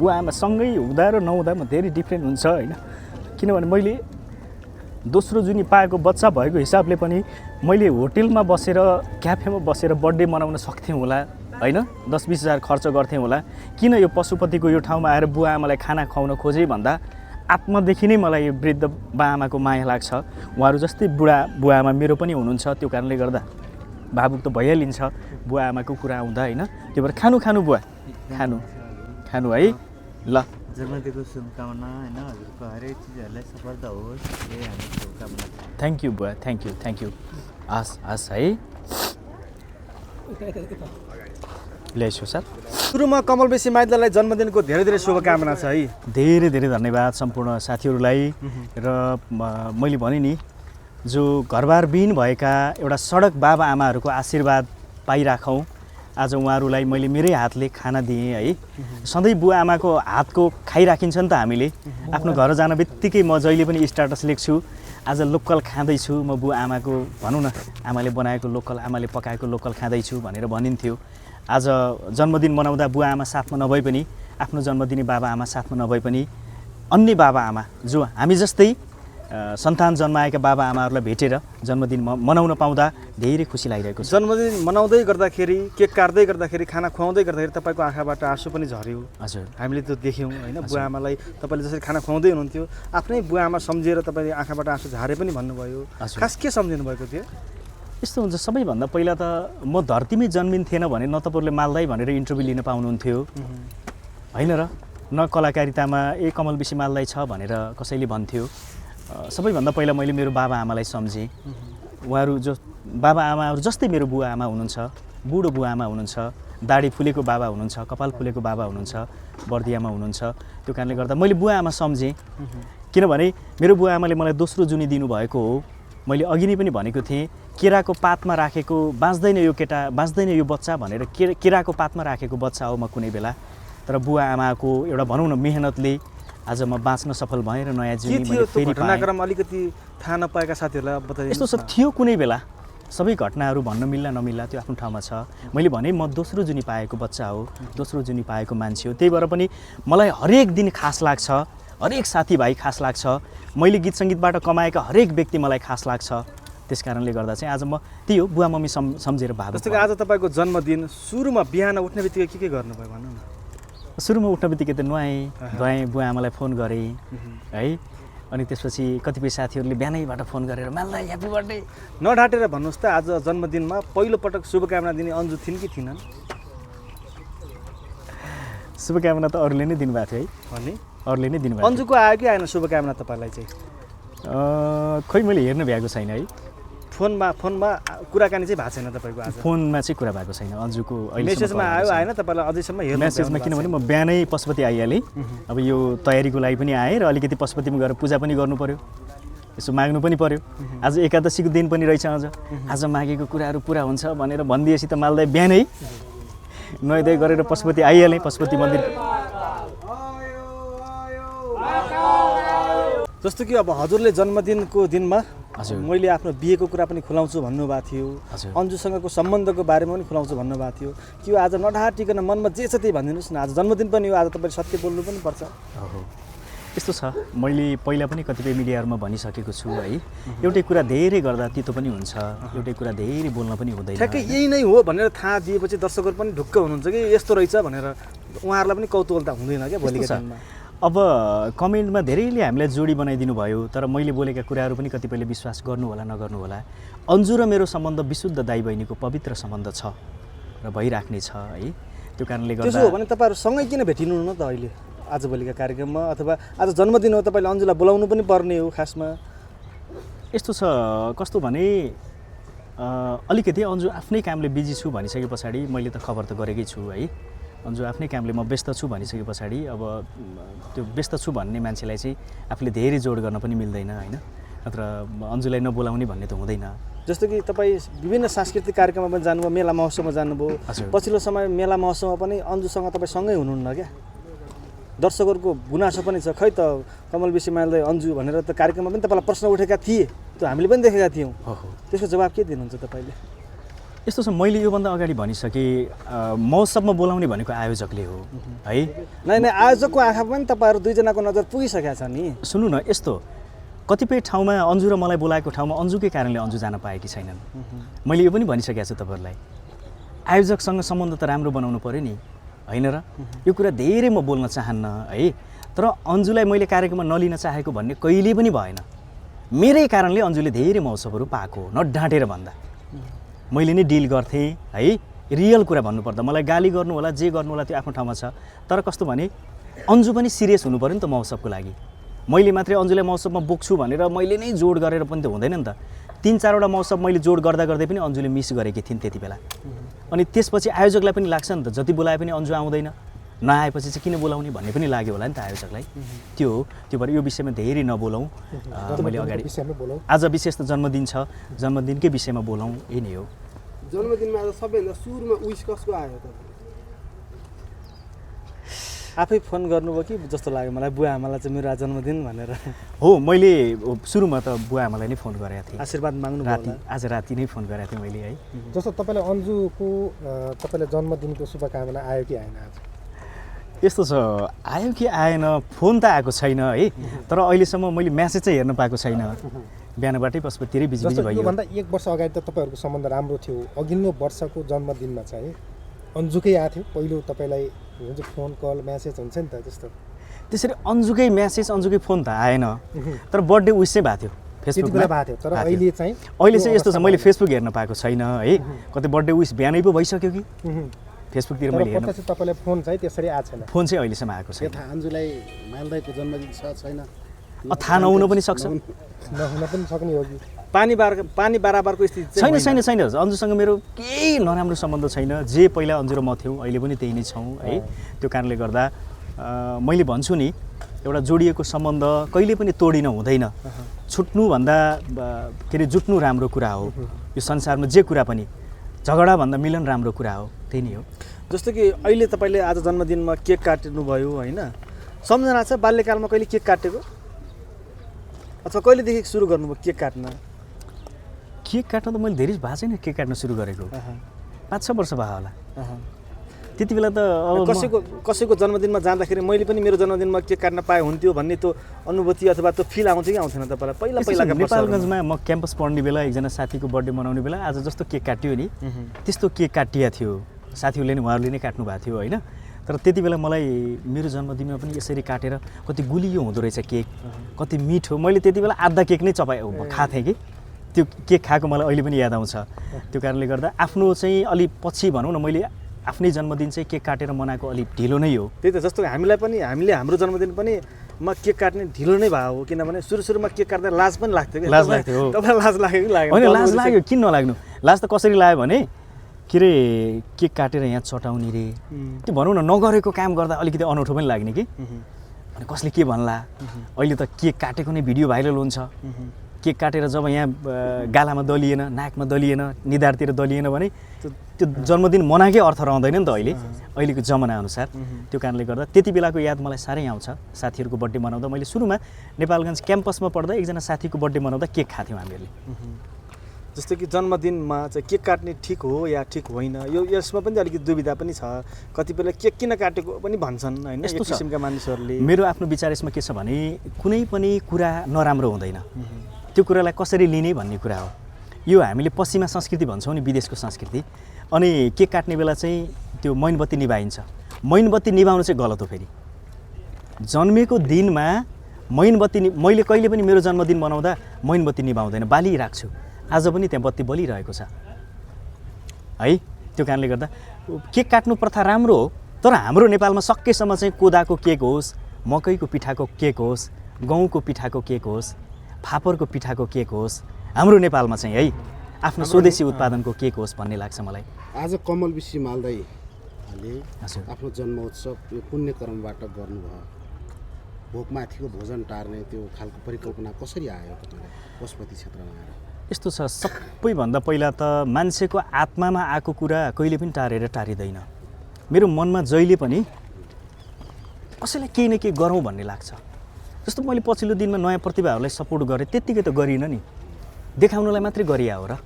बुवा आमा सँगै हुँदा र नहुँदामा धेरै डिफ्रेन्ट हुन्छ होइन। किनभने मैले दोस्रो जुनी पाएको बच्चा भएको हिसाबले पनि मैले होटेलमा बसेर क्याफेमा बसेर बर्थडे मनाउन सक्थेँ होला होइन, 10-20 हजार खर्च गर्थेँ होला। किन यो पशुपतिको यो ठाउँमा आएर बुवा आमालाई खाना खुवाउन खोजेँ भन्दा आत्मादेखि नै मलाई यो वृद्ध बा आमाको माया लाग्छ। उहाँहरू जस्तै बुवा आमा मेरो पनि हुनुहुन्छ, त्यो कारणले गर्दा भावुक त भइहालिन्छ बुवा आमाको कुरा आउँदा होइन। त्यो भएर खानु बुवा खानु है ल। जन्मदिनको शुभकामना होइन, हजुरको हरेक चिजहरूलाई सफलता होस्, यही हाम्रो शुभकामना। थ्याङ्क यू बुवा, थ्याङ्क यू। हस् है ल्याइछु सर। सुरुमा कमल बेसी माइतलाई जन्मदिनको धेरै धेरै शुभकामना छ है। धेरै धेरै धन्यवाद सम्पूर्ण साथीहरूलाई। र मैले भने नि जो घरबारविहीन भएका एउटा सडक बाबा आमाहरूको आशीर्वाद पाइराखौँ। आज उहाँहरूलाई मैले मेरै हातले खाना दिएँ है। सधैँ बुवा आमाको हातको खाइराखिन्छ नि त हामीले। आफ्नो घर जान बित्तिकै म जहिले पनि स्ट्याटस लेख्छु, आज लोकल खाँदैछु म, बुवा आमाको भनौँ न आमाले बनाएको लोकल, आमाले पकाएको लोकल खाँदैछु भनेर भनिन्थ्यो। आज जन्मदिन मनाउँदा बुवा आमा साथमा नभए पनि, आफ्नो जन्मदिने बाबा आमा साथमा नभए पनि अन्य बाबा आमा जो हामी जस्तै सन्तान जन्माएका बाबा आमाहरूलाई भेटेर जन्मदिन मनाउन पाउँदा धेरै खुसी लागिरहेको छ। जन्मदिन मनाउँदै गर्दाखेरि, केक काट्दै गर्दाखेरि, खाना खुवाउँदै गर्दाखेरि तपाईँको आँखाबाट आँसु पनि झऱ्यो। हजुर, हामीले त्यो देख्यौँ होइन। बुवा आमालाई तपाईँले जसरी खाना खुवाउँदै हुनुहुन्थ्यो, आफ्नै बुवा आमा सम्झिएर तपाईँले आँखाबाट आँसु झारे पनि भन्नुभयो। खास के सम्झिनु भएको थियो? यस्तो हुन्छ, सबैभन्दा पहिला त म धरतीमै जन्मिन्थेन भने न तपाईँहरूले माल्दै भनेर इन्टरभ्यू लिन पाउनुहुन्थ्यो होइन र न कलाकारितामा कमल बेसी माल्दै छ भनेर कसैले भन्थ्यो। सबैभन्दा पहिला मैले मेरो बाबा आमालाई सम्झेँ। उहाँहरू जो बाबा आमाहरू जस्तै मेरो बुवा आमा हुनुहुन्छ, बुढो बुवा आमा हुनुहुन्छ, दाढी फुलेको बाबा हुनुहुन्छ, कपाल फुलेको बाबा हुनुहुन्छ, बर्दियामा हुनुहुन्छ। त्यो कारणले गर्दा मैले बुवा आमा सम्झेँ। किनभने मेरो बुवा आमाले मलाई दोस्रो जुनी दिनुभएको हो। मैले अघि नै पनि भनेको थिएँ, केराको पातमा राखेको बाँच्दैन यो केटा, बाँच्दैन यो बच्चा भनेर केराको पातमा राखेको बच्चा हो म कुनै बेला। तर बुवा आमाको एउटा भनौँ न मेहनतले आज म बाँच्न सफल भएँ र नयाँ जुनी मैले फेरि पाएँ। घटनाक्रम अलिकति थाहा नपाएका साथीहरूलाई बताइदिनु। यस्तो सब थियो कुनै बेला, सबै घटनाहरू भन्न मिल्ला नमिल्ला त्यो आफ्नो ठाउँमा छ। मैले भने म दोस्रो जुनी पाएको बच्चा हो, दोस्रो जुनी पाएको मान्छे हो। त्यही भएर पनि मलाई हरेक दिन खास लाग्छ, हरेक साथीभाइ खास लाग्छ, मैले गीत सङ्गीतबाट कमाएका हरेक व्यक्ति मलाई खास लाग्छ। त्यस कारणले गर्दा चाहिँ आज म त्यही हो बुवा मम्मी सम्झेर भावुक। जस्तो कि आज तपाईँको जन्मदिन, सुरुमा बिहान उठ्ने बित्तिकै के गर्नुभयो भन्नु न? सुरुमा उठ्ने बित्तिकै त धुवाएँ, बुवा आमालाई फोन गरेँ है। अनि त्यसपछि कतिपय साथीहरूले बिहानैबाट फोन गरेर माल्दै ह्याप्पी बर्थडे नढाँटेर भन्नुहोस् त, आज जन्मदिनमा पहिलोपटक शुभकामना दिने अन्जु थिइन् कि थिएनन्? शुभकामना त अरूले नै दिनुभएको थियो है। अनि अरूले नै दिनुभएको। अन्जुको आयो कि आएन शुभकामना तपाईँलाई चाहिँ? खोइ मैले हेर्नु भ्याएको छैन है। फोनमा कुराकानी चाहिँ भएको छैन तपाईँको आज? फोनमा चाहिँ कुरा भएको छैन अन्जुको। मेसेजमा आयो आएन तपाईँलाई अझैसम्म हेर्नु? मेसेजमा किनभने म बिहानै पशुपति आइहालेँ। अब यो तयारीको लागि पनि आएँ र अलिकति पशुपतिमा गएर पूजा पनि गर्नु पऱ्यो, यसो माग्नु पनि पऱ्यो। आज एकादशीको दिन पनि रहेछ, आज मागेको कुराहरू पुरा हुन्छ भनेर भनिदिएपछि त माल्दै बिहानै नुहाइधुवाइ गरेर पशुपति आइहालेँ, पशुपति मन्दिर। जस्तो कि अब हजुरले जन्मदिनको दिनमा हजुर मैले आफ्नो बिहेको कुरा पनि खुलाउँछु भन्नुभएको थियो, अन्जुसँगको सम्बन्धको बारेमा पनि खुलाउँछु भन्नुभएको थियो। कि आज नढाँटिकन मनमा जे छ त्यही भनिदिनुहोस् न। आज जन्मदिन पनि हो, आज तपाईँले सत्य बोल्नु पनि पर्छ। यस्तो छ, मैले पहिला पनि कतिपय मिडियाहरूमा भनिसकेको छु है, एउटै कुरा धेरै गर्दा तितो पनि हुन्छ, एउटै कुरा धेरै बोल्न पनि हुँदैन। ठ्याक्कै यही नै हो भनेर थाहा दिएपछि दर्शकहरू पनि ढुक्क हुनुहुन्छ कि यस्तो रहेछ भनेर, उहाँहरूलाई पनि कौतूहलता हुँदैन क्या भोलिको दिनमा। अब कमेन्टमा धेरैले हामीलाई जोडी बनाइदिनु भयो, तर मैले बोलेका कुराहरू पनि कतिपयले विश्वास गर्नु होला नगर्नु होला। अन्जु र मेरो सम्बन्ध विशुद्ध दाइ बहिनीको पवित्र सम्बन्ध छ र भइराख्ने छ है। त्यो कारणले गर्दा त्यसो हो भने तपाईँहरू सँगै किन भेटिनु न त अहिले आजभोलिका कार्यक्रममा? अथवा आज जन्मदिन हो, तपाईँले अन्जुलाई बोलाउनु पनि पर्ने हो खासमा। यस्तो छ, कस्तो भने अलिकति अन्जु आफ्नै कामले बिजी छु भनिसके पछाडि मैले त खबर त गरेकै छु है। अन्जु आफ्नै कामले म व्यस्त छु भनिसके पछाडि अब त्यो व्यस्त छु भन्ने मान्छेलाई चाहिँ आफूले धेरै जोड गर्न पनि मिल्दैन होइन, नत्र अन्जुलाई नबोलाउने भन्ने त हुँदैन। जस्तो कि तपाईँ विभिन्न सांस्कृतिक कार्यक्रममा पनि जानुभयो, मेला महोत्सवमा जानुभयो, पछिल्लो समय मेला महोत्सवमा पनि अन्जुसँग तपाईँ सँगै हुनुहुन्न क्या? दर्शकहरूको गुनासो पनि छ, खै त कमल बेसी माल्दै अन्जु भनेर त कार्यक्रममा पनि तपाईँलाई प्रश्न उठेका थिए, त्यो हामीले पनि देखेका थियौँ। त्यसको जवाब के दिनुहुन्छ तपाईँले? यस्तो छ, मैले योभन्दा अगाडि भनिसकेँ महोत्सवमा बोलाउने भनेको आयोजकले हो है। नै आयोजकको आँखा पनि तपाईँहरू दुईजनाको नजर पुगिसकेको छ नि। सुन्नु न, यस्तो कतिपय ठाउँमा अन्जु र मलाई बोलाएको ठाउँमा अन्जुकै कारणले अन्जु जान पाएकी छैनन्। मैले यो पनि भनिसकेको छु तपाईँहरूलाई, आयोजकसँग सम्बन्ध त राम्रो बनाउनु पऱ्यो नि, होइन र? यो कुरा धेरै म बोल्न चाहन्न है, तर अन्जुलाई मैले कार्यक्रममा नलिन चाहेको भन्ने कहिले पनि भएन। मेरै कारणले अन्जुले धेरै महोत्सवहरू पाएको, नडाँटेर भन्दा मैले नै डिल गर्थेँ है। रियल कुरा भन्नुपर्दा मलाई गाली गर्नु होला, जे गर्नु होला त्यो आफ्नो ठाउँमा छ, तर कस्तो भने अन्जु पनि सिरियस हुनु पऱ्यो नि त महोत्सवको लागि। मैले मात्रै अन्जुलाई महोत्सवमा बोक्छु भनेर मैले नै जोड गरेर पनि त हुँदैन नि त। 3-4वटा महोत्सव मैले जोड गर्दा गर्दै पनि अन्जुले मिस गरेकी थिइन् त्यति बेला। अनि त्यसपछि आयोजकलाई पनि लाग्छ नि त, जति बोलाए पनि अन्जु आउँदैन, नआएपछि चाहिँ किन बोलाउने भन्ने पनि लाग्यो होला नि त आयोजकलाई। त्यो हो, त्यो भएर यो विषयमा धेरै नबोलौँ। मैले अगाडि आज विशेष त जन्मदिन छ, जन्मदिनकै विषयमा बोलौँ, यही नै हो। जन्मदिनमा आज सबैभन्दा सुरुमा विश कसको आयो त? आफै फोन गर्नुभयो कि जस्तो लाग्यो मलाई, बुवा आमालाई चाहिँ मेरो जन्मदिन भनेर? हो, मैले सुरुमा त बुवा आमालाई नै फोन गरेको थिएँ, आशीर्वाद माग्नु राति, आज राति नै फोन गरेको थिएँ मैले है। जस्तो तपाईँलाई अन्जुको तपाईँलाई जन्मदिनको शुभकामना आयो कि आएन आज? यस्तो छ, आयो कि आएन फोन त आएको छैन है, तर अहिलेसम्म मैले म्यासेज चाहिँ हेर्न पाएको छैन। बिहानबाटै पशुपतिरै बिजी भयो। योभन्दा 1 वर्ष अगाडि त तपाईँहरूको सम्बन्ध राम्रो थियो, अघिल्लो वर्षको जन्मदिनमा चाहिँ अन्जुकै आएको थियो पहिलो तपाईँलाई, जुन चाहिँ फोन कल म्यासेज हुन्छ नि त त्यस्तो? त्यसरी अन्जुकै म्यासेज अन्जुकै फोन त आएन, तर बर्थडे विस चाहिँ भएको थियो फेसबुकमा भएको थियो। तर अहिले चाहिँ यस्तो छ, मैले फेसबुक हेर्न पाएको छैन है, कतै बर्थडे विस बिहानै पो भइसक्यो कि फेसबुकतिर मैले हेर्न। तपाईँलाई फोन चाहिँ त्यसरी आएको छैन? फोन चाहिँ अहिलेसम्म आएको छैन। अन्जुलाई मालदाईको जन्मदिन छ छैन थाहा नहुन पनि सक्छ, नहुन पनि सक्ने हो कि? पानी बराबरको स्थिति छैन छैन छैन। अन्जुसँग मेरो केही नराम्रो सम्बन्ध छैन, जे पहिला अन्जु र म थियौँ अहिले पनि त्यही नै छौँ है। त्यो कारणले गर्दा मैले भन्छु नि, एउटा जोडिएको सम्बन्ध कहिले पनि तोडिन हुँदैन। छुट्नुभन्दा के अरे जुट्नु राम्रो कुरा हो। यो संसारमा जे कुरा पनि झगडाभन्दा मिलन राम्रो कुरा हो, त्यही नै हो। जस्तो कि अहिले तपाईँले आज जन्मदिनमा केक काट्नुभयो होइन, सम्झना छ बाल्यकालमा कहिले केक काटेको, अथवा कहिलेदेखि सुरु गर्नुभयो केक काट्न? केक काट्न त मैले धेरै भएको छैन, केक काट्न सुरु गरेको 5-6 वर्ष भयो होला। त्यति बेला त कसैको जन्मदिनमा जाँदाखेरि मैले पनि मेरो जन्मदिनमा केक काट्न पाए हुन्थ्यो भन्ने त्यो अनुभूति अथवा त्यो फिल आउँथ्यो कि आउँथेन तपाईँलाई पहिला? नेपालगञ्जमा म क्याम्पस पढ्ने बेला एकजना साथीको बर्थडे मनाउने बेला आज जस्तो केक काटियो नि त्यस्तो केक काटिया थियो, साथीहरूले नि उहाँहरूले नै काट्नु भएको थियो होइन। तर त्यति बेला मलाई मेरो जन्मदिनमा पनि यसरी काटेर कति गुलियो हुँदो रहेछ केक, कति मिठो। मैले त्यति बेला आधा केक नै खाएको थिएँ कि त्यो केक खाएको मलाई अहिले पनि याद आउँछ। त्यो कारणले गर्दा आफ्नो चाहिँ अलि पछि भनौँ न, मैले आफ्नै जन्मदिन चाहिँ केक काटेर मनाएको अलिक ढिलो नै हो। त्यही त, जस्तो हामीले हाम्रो जन्मदिन पनि म केक काट्ने ढिलो नै भयो हो, किनभने सुरुमा केक काट्दा लाज पनि लाग्थ्यो कि? लाज लाग्थ्यो। तपाईँलाई लाज लाग्यो कि लाग्यो? होइन, लाज लाग्यो, किन नलाग्नु। लाज त कसरी लाग्यो भने के अरे केक काटेर यहाँ चटाउने रे, त्यो भनौँ न, नगरेको काम गर्दा अलिकति अनौठो पनि लाग्ने कि, अनि कसले के भन्ला। अहिले त केक काटेको नै भिडियो भाइरल हुन्छ। केक काटेर जब यहाँ गालामा दलिएन, नाकमा दलिएन, निधारतिर दलिएन भने त्यो जन्मदिन मनाएकै अर्थ रहँदैन नि त अहिलेको जमाना अनुसार। त्यो कारणले गर्दा त्यति बेलाको याद मलाई साह्रै आउँछ। साथीहरूको बर्थडे मनाउँदा मैले सुरुमा नेपालगञ्ज क्याम्पसमा पढ्दा एकजना साथीको बर्थडे मनाउँदा केक खाथ्यौँ हामीहरूले। जस्तो कि जन्मदिनमा चाहिँ केक काट्ने ठिक हो या ठिक होइन, यसमा पनि अलिकति दुविधा पनि छ। कतिपयले केक किन काटेको पनि भन्छन् होइन, यस्तो किसिमका मानिसहरूले। मेरो आफ्नो विचार यसमा के छ भने कुनै पनि कुरा नराम्रो हुँदैन, त्यो कुरालाई कसरी लिने भन्ने कुरा हो। यो हामीले पश्चिमा संस्कृति भन्छौँ नि, विदेशको संस्कृति। अनि केक काट्ने बेला चाहिँ त्यो मैनबत्ती निभाइन्छ। मैनबत्ती निभाउनु चाहिँ गलत हो। फेरि जन्मेको दिनमा मैनबत्ती मैले कहिले पनि मेरो जन्मदिन मनाउँदा मैनबत्ती निभाउँदैन, बालिराख्छु। आज पनि त्यहाँ बत्ती बलिरहेको छ है। त्यो कारणले गर्दा केक काट्नु प्रथा राम्रो हो, तर हाम्रो नेपालमा सकेसम्म चाहिँ कोदाको केक होस्, मकैको पिठाको केक होस्, गहुँको पिठाको केक होस्, फापरको पिठाको केक होस्, हाम्रो नेपालमा चाहिँ है आफ्नो स्वदेशी उत्पादनको केक होस् भन्ने लाग्छ मलाई। आज कमल विशी मालदाईले आफ्नो जन्मोत्सव यो पुण्यकर्मबाट गर्नुभयो, भोकमाथिको भोजन टार्ने त्यो खालको परिकल्पना कसरी आयो तपाईँलाई पशुपति क्षेत्रमा आएर? यस्तो छ, सबैभन्दा पहिला त मान्छेको आत्मामा आएको कुरा कहिले पनि टारिँदैन। मेरो मनमा जहिले पनि कसैलाई केही न केही गरौँ भन्ने लाग्छ। जस्तो मैले पछिल्लो दिनमा नयाँ प्रतिभाहरूलाई सपोर्ट गरेँ, त्यत्तिकै त गरिनँ नि, देखाउनलाई मात्रै गरिया हो र।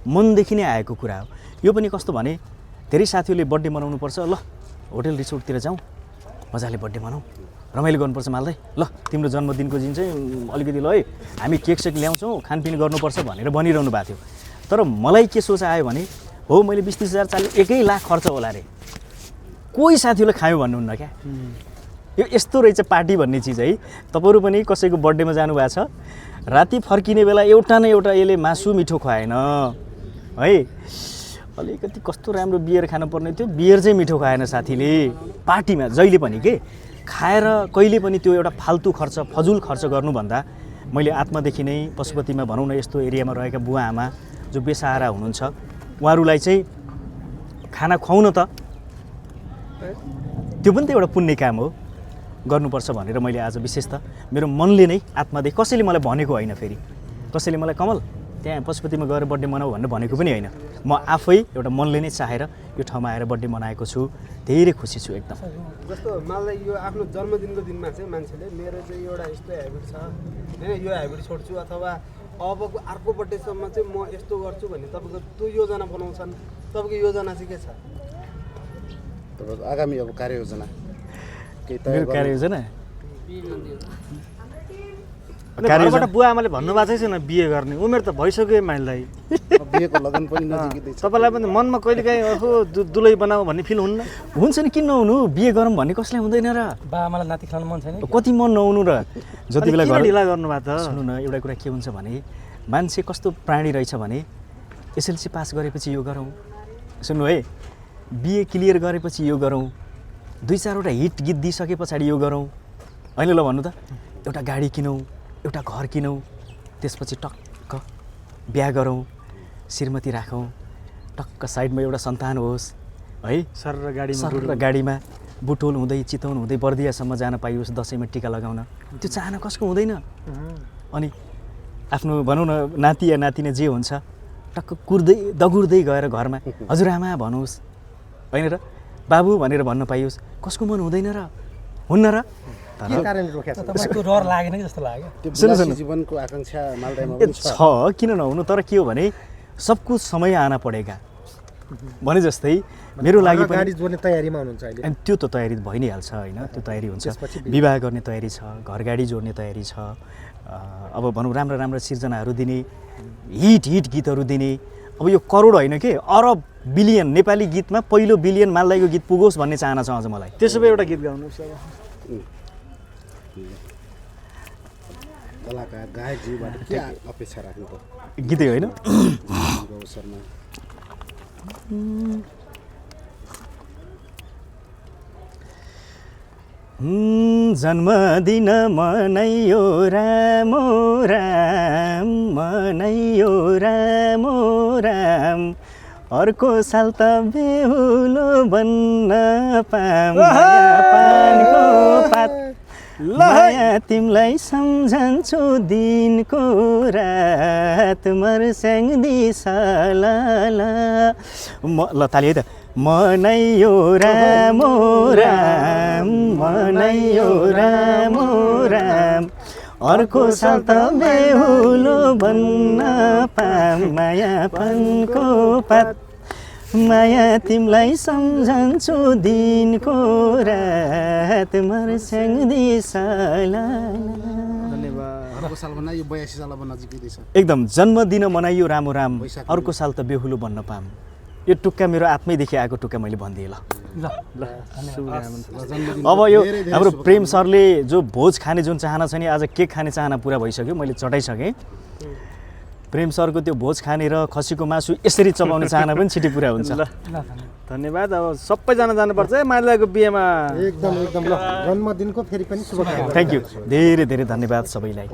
मनदेखि नै आएको कुरा हो। यो पनि कस्तो भने धेरै साथीहरूले बर्थडे मनाउनुपर्छ, ल होटल रिसोर्टतिर जाउँ, मजाले बर्थडे मनाउँ, रमाइलो गर्नुपर्छ माल्दै, ल तिम्रो जन्मदिनको दिन चाहिँ अलिकति ल है हामी केक सेक ल्याउँछौँ, खानपिन गर्नुपर्छ भनेर भनिरहनु भएको थियो। तर मलाई के सोच आयो भने हो मैले 20-30 हजार 1 लाख खर्च होला रे, कोही साथीहरूले खायो भन्नुहुन्न क्या। यो यस्तो रहेछ पार्टी भन्ने चिज है। तपाईँहरू पनि कसैको बर्थडेमा जानुभएको छ, राति फर्किने बेला एउटा न एउटा यसले मासु मिठो खुवाएन है, अलिकति कस्तो राम्रो बियर खानुपर्ने थियो, बियर चाहिँ मिठो खुवाएन साथीले पार्टीमा जहिले पनि के खाएर कहिले पनि त्यो एउटा फाल्तु खर्च फजुल खर्च गर्नुभन्दा मैले आत्मादेखि नै पशुपतिमा भनौँ न यस्तो एरियामा रहेका बुवा आमा जो बेसहारा हुनुहुन्छ उहाँहरूलाई चाहिँ खाना खुवाउन त त्यो पनि त एउटा पुण्य काम हो, गर्नुपर्छ भनेर मैले आज विशेष त मेरो मनले नै आत्मादेखि, कसैले मलाई भनेको होइन, फेरि कसैले मलाई कमल त्यहाँ पशुपतिमा गएर बर्थडे मनाऊ भनेर भनेको पनि होइन, म आफै एउटा मनले नै चाहेर यो ठाउँमा आएर बर्थडे मनाएको छु। धेरै खुसी छु एकदम। जस्तो मलाई यो आफ्नो जन्मदिनको दिनमा चाहिँ मान्छेले मेरो चाहिँ एउटा यस्तो ह्याबिट छ होइन, यो ह्याबिट छोड्छु अथवा अबको अर्को बर्थडेसम्म चाहिँ म यस्तो गर्छु भन्ने तपाईँको त्यो योजना बनाउँछन्, तपाईँको योजना चाहिँ के छ? तपाईँको आगामी अब कार्ययोजना केही तय मेरो कार्ययोजना घरबाट बुवा आमाले भन्नुभएको छैन बिहे गर्ने, उमेर त भइसक्यो माइललाई, बिहेको लगन पनि नजिकै छ। तपाईँलाई पनि मनमा कहिले काहीँ ओहो दुलै बनाऊ भन्ने फिल हुन्न? हुन्छ नि, किन नहुनु, बिहे गरौँ भन्ने कसलाई हुँदैन र, बाबाआमालाई नाति खेलाउनु मन छैन? कति मन नहुनु र, जति बेला किन ढिला गर्नुभएको त? सुन्नु न, एउटा कुरा के हुन्छ भने मान्छे कस्तो प्राणी रहेछ भने एसएलसी पास गरेपछि यो गरौँ, सुन्नु है, बिए क्लियर गरेपछि यो गरौँ, 2-4वटा हिट गीत दिइसके पछाडि यो गरौँ होइन, ल भन्नु त, एउटा गाडी किनौँ, एउटा घर किनौँ, त्यसपछि टक्क बिहा गरौँ, श्रीमती राखौँ, टक्क साइडमा एउटा सन्तान होस् है, सर र गाडीमा बुटोल हुँदै चितवन हुँदै बर्दियासम्म जान पाइयोस्, दसैँमा टिका लगाउन, त्यो चाहना कसको हुँदैन? अनि आफ्नो भनौँ न नाति या नातिना जे हुन्छ टक्क कुर्दै दगुर्दै गएर घरमा हजुरआमा भन्नुहोस् होइन र, बाबु भनेर भन्न पाइयोस्, कसको मन हुँदैन र, हुन्न र? के कारणले रोकेको छ? तपाईँको डर लागेन कि जस्तो लाग्यो? त्यो विलासी जीवनको आकांक्षा मालदाईमा पनि छ। किन नहुनु, तर के हो भने सब कुछ समय आना पडेगा भने जस्तै मेरो लागि पनि गाडी जोड्ने तयारीमा हुनुहुन्छ अहिले? अनि त्यो त तयारी भइ नै हाल्छ होइन, त्यो तयारी हुन्छ, विवाह गर्ने तयारी छ, घर गाडी जोड्ने तयारी छ, अब भनौँ राम्रा राम्रा सिर्जनाहरू दिने, हिट गीतहरू दिने, अब यो करोड होइन के अरब बिलियन नेपाली गीतमा पहिलो बिलियन मालदाईको गीत पुगोस् भन्ने चाहना छ अझ मलाई। त्यसो भए एउटा गीत गाउनुहोस् अब। कलाकार गायकजीबाट के अपेक्षा राख्नु त? गीतै होइन अवसरमा जन्मदिन मनाइयो रामो राम, मनाइयो रामो राम, अर्को साल त बेहुलो बन्न पाम, पानको पात माया तिमीलाई सम्झन्छु दिनको रात, मर्स्याङ दिसला ल ताली है त, मनाइयो रामो राम, मनाइयो रामो राम, अर्को साल त बेहुलो बन्न पाम, मायापनको पात माया तिमीलाई सम्झन्छु दिनको रात, मर्स्याङ दिसला। धन्यवाद। अर्को साल भन्दा यो 82 साल अब नजिकै छ। एकदम जन्मदिन मनाइयो रामो राम, अर्को साल त बेहुलो बन्न पाम, यो टुक्का मेरो आत्मैदेखि आएको टुक्का मैले भनिदिएँ ल। अब यो हाम्रो प्रेम सरले जो भोज खाने जुन चाहना छ नि, आज केक खाने चाहना पुरा भइसक्यो, मैले चटाइसकेँ। प्रेम सरको त्यो भोज खाने र खसीको मासु यसरी चबाउने चाहना पनि छिटै पुरा हुन्छ। धन्यवाद। अब सबैजना जानुपर्छ है माइलदाईको बिहेमा। एकदम ल, जन्मदिनको फेरि पनि शुभकामना। थ्याङ्क यू, धेरै धेरै धन्यवाद सबैलाई।